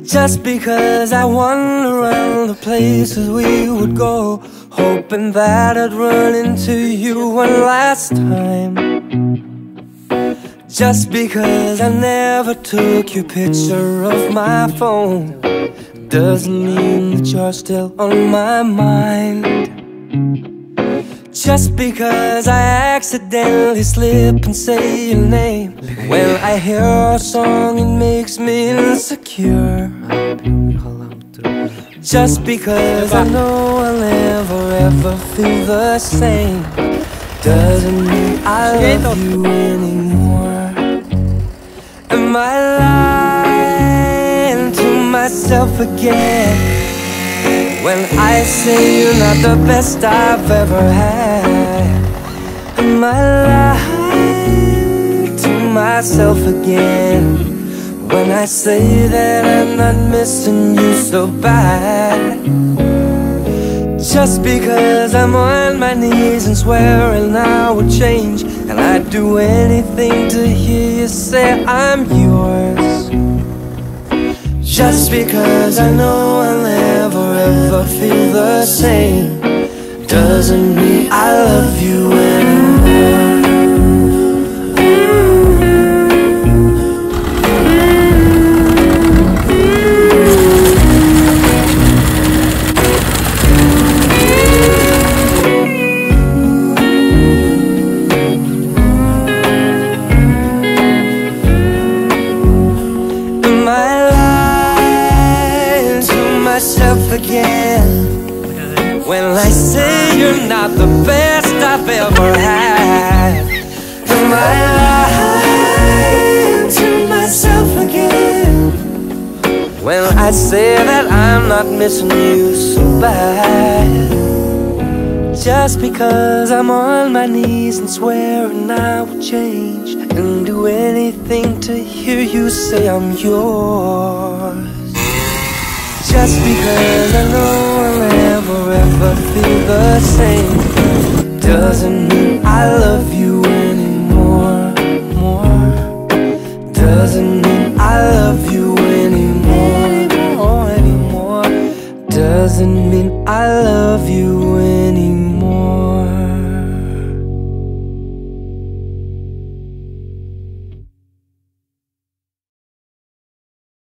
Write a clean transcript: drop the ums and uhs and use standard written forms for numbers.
Just because I wander around the places we would go, hoping that I'd run into you one last time. Just because I never took your picture of my phone doesn't mean that you're still on my mind. Just because I accidentally slip and say your name when I hear a song, it makes me insecure. Just because I know I'll never ever feel the same doesn't mean I love you anymore. Am I lying to myself again when I say you're not the best I've ever had? Am I lying to myself again when I say that I'm not missing you so bad? Just because I'm on my knees and swearing I would change, and I'd do anything to hear you say I'm yours. Just because I know I'll never ever feel the same doesn't mean I love you anymore. Myself again when I say you're not the best I've ever had. Am I lying to myself again when I say that I'm not missing you so bad? Just because I'm on my knees and swearing I will change and do anything to hear you say I'm yours. Just because I know I'll never ever feel the same doesn't mean I love you anymore. Doesn't mean I love you anymore. Doesn't mean I love you